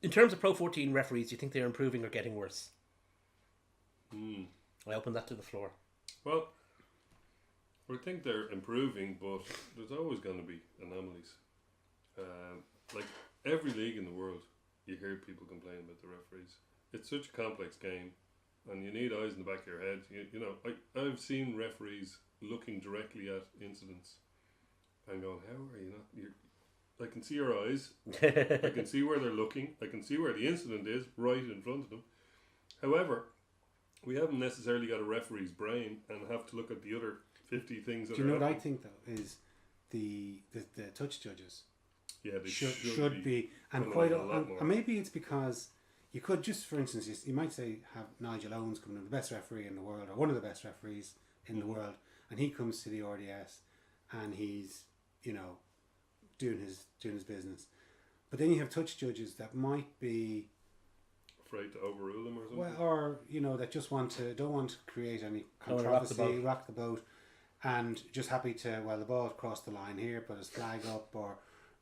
In terms of Pro 14 referees, do you think they're improving or getting worse? I open that to the floor. Well, I think they're improving, but there's always going to be anomalies. Like every league in the world, you hear people complain about the referees. It's such a complex game, and you need eyes in the back of your head. I've seen referees looking directly at incidents and going, "How are you not?" I can see your eyes. I can see where they're looking. I can see where the incident is right in front of them. However, we haven't necessarily got a referee's brain and have to look at the other 50 things. Do you know what I think though is the touch judges? Yeah, they should be and quite and maybe it's because you could just, for instance, you might say have Nigel Owens coming in, the best referee in the world or one of the best referees in the world, and he comes to the RDS and he's doing his business, but then you have touch judges that might be afraid to overrule them or something. Well, or that just don't want to create any controversy, rock the boat, and just happy to the ball crossed the line here, put his flag up, or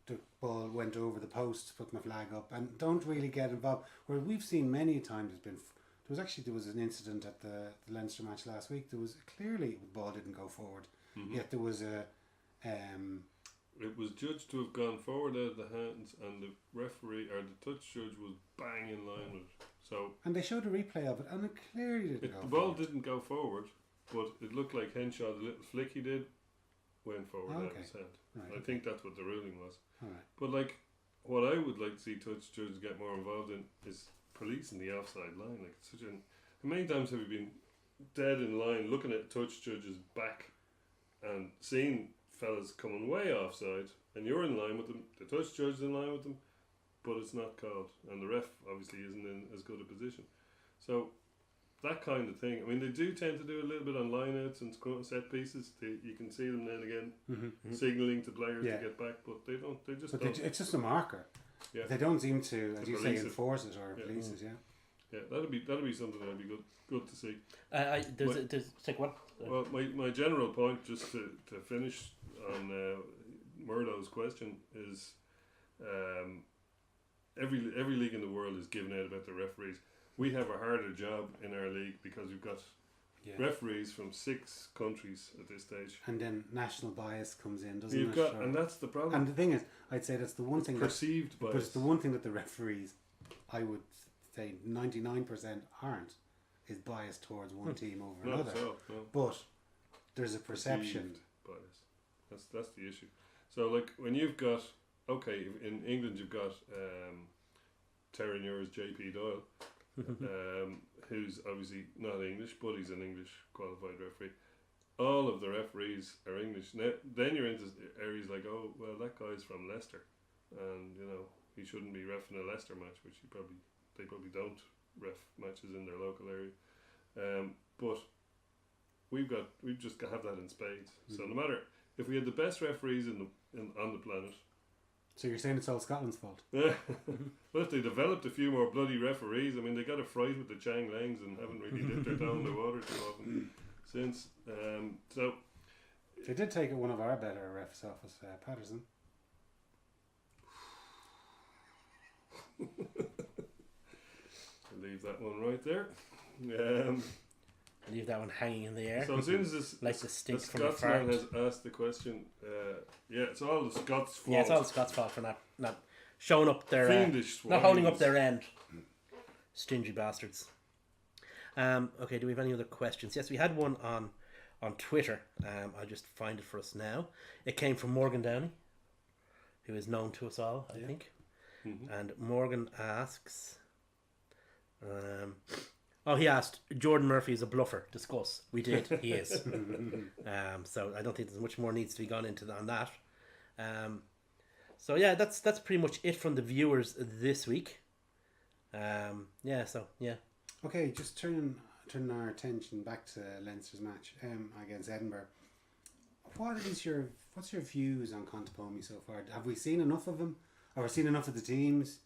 the ball went over the post, put my flag up, and don't really get involved. Where we've seen many times there was an incident at the Leinster match last week. There was clearly the ball didn't go forward, yet there was a. It was judged to have gone forward out of the hands, and the referee or the touch judge was bang in line with it. So and they showed a replay of it, and it clearly didn't go the forward. ball didn't go forward, but it looked like Henshaw, the little flick he did, went forward out of his hand. Right, I think that's what the ruling was. All right. But what I would like to see touch judges get more involved in is policing the offside line. Like it's such an. How many times have you been dead in line looking at touch judges' back and seeing fellas coming way offside, and you're in line with them, the touch judge is in line with them, but it's not called, and the ref obviously isn't in as good a position. So that kind of thing. I mean, they do tend to do a little bit on lineouts and set pieces. You can see them now and again signalling to players to get back, but they don't. They just. Don't. It's just a marker. Yeah. They don't seem to, as you say, enforce it or police it. Yeah, that'll be something that'd be good to see. There's take one. Well, my general point, just to finish on Murdo's question, is every league in the world is giving out about the referees. We have a harder job in our league because we've got referees from 6 countries at this stage. And then national bias comes in, doesn't it? And that's the problem. And the thing is, I'd say that's the one thing perceived bias. But it's the one thing that the referees, I would say 99% aren't, is biased towards one team over another. No. But there's a perception bias. That's the issue. So like when you've got in England you've got Terry Neuer's JP Doyle, who's obviously not English, but he's an English qualified referee. All of the referees are English. Now, then you're into areas like, that guy's from Leicester. and he shouldn't be reffing a Leicester match, which they probably don't ref matches in their local area. But we've just got to have that in spades. So no matter if we had the best referees on the planet. So you're saying it's all Scotland's fault? Well, if they developed a few more bloody referees, I mean, they got a fright with the Chang Langs and haven't really dipped their toe in the water too often since. So they did take one of our better refs off us, Patterson. I'll leave that one right there. Leave that one hanging in the air. So as soon as this, like the stink from a Scotsman fart. has asked the question, it's all the Scots' fault. Yeah, it's all the Scots' fault for not showing up their Fiendish not holding up swines. their end. Stingy bastards. Okay, do we have any other questions? Yes, we had one on Twitter. I'll just find it for us now. It came from Morgan Downey, who is known to us all, I think. Mm-hmm. And Morgan asks, he asked, Jordan Murphy is a bluffer. Discuss. We did. He is. So I don't think there's much more needs to be gone into on that. So yeah, that's pretty much it from the viewers this week. Okay, just turning our attention back to Leinster's match against Edinburgh. What's your views on Contepomi so far? Have we seen enough of him, or seen enough of the teams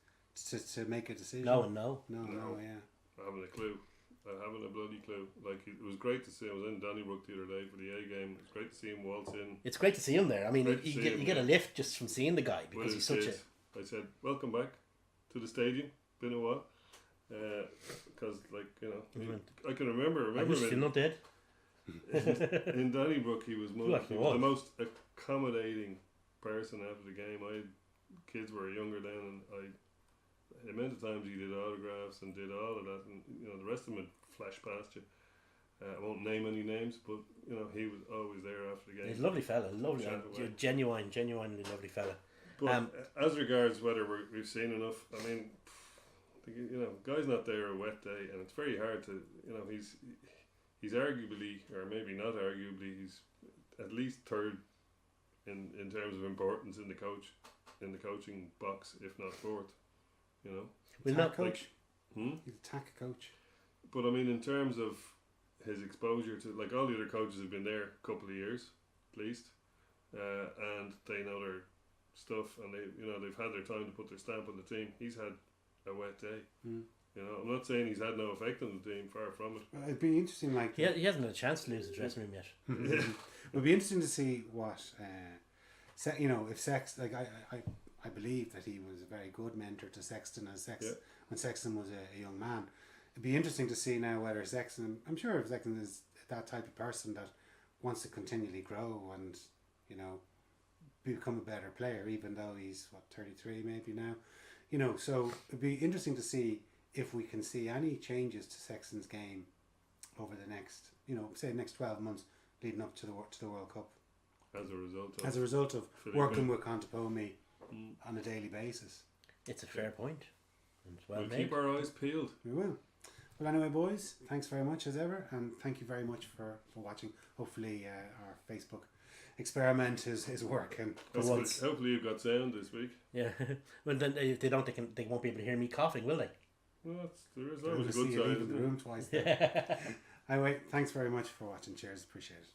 to make a decision? No and no. No, yeah. I haven't a clue. I haven't a bloody clue. Like, it was great to see him. I was in Donnybrook the other day for the A game. It was great to see him waltz in. It's great to see him there. I mean, Great to you see get him, you get a yeah. lift just from seeing the guy because With he's his such a. kids. I said, welcome back to the stadium. Been a while. Because, I can remember I wish him you're not dead. in Donnybrook. He was Like the what? most accommodating person after the game. Kids were younger then, and the amount of times he did autographs and did all of that, and the rest of them would flash past you. I won't name any names, but he was always there after the game. He's a lovely fella, lovely, Chat away. genuinely lovely fella. But as regards whether we've seen enough, I mean, guy's not there a wet day, and it's very hard to, he's arguably, or maybe not arguably, he's at least third in terms of importance in the coaching box, if not fourth. We'll Attack not coach. Hmm? He's a tack coach. But I mean, in terms of his exposure to, like, all the other coaches have been there a couple of years at least, and they know their stuff, and they've had their time to put their stamp on the team. He's had a wet day. I'm not saying he's had no effect on the team, far from it. It'd be interesting, like He hasn't had a chance to lose the dressing room yet. it'd be interesting to see what, if Sex, like I believe that he was a very good mentor to Sexton when Sexton was a young man. It'd be interesting to see now whether Sexton, I'm sure if Sexton is that type of person that wants to continually grow and, become a better player, even though he's 33 maybe now, so it'd be interesting to see if we can see any changes to Sexton's game over the next, say next 12 months leading up to the World Cup As a result of of working with Contepomi on a daily basis. It's a fair point. And it's well we'll made. keep our eyes peeled. We will. Well, anyway, boys, thanks very much as ever, and thank you very much for watching. Hopefully our Facebook experiment is working. Hopefully you've got sound this week. Yeah. Well, then if they don't, they won't be able to hear me coughing, will they? Well, there is Good always a to see good you side, leaving isn't the there? room twice. Anyway, thanks very much for watching. Cheers, appreciate it.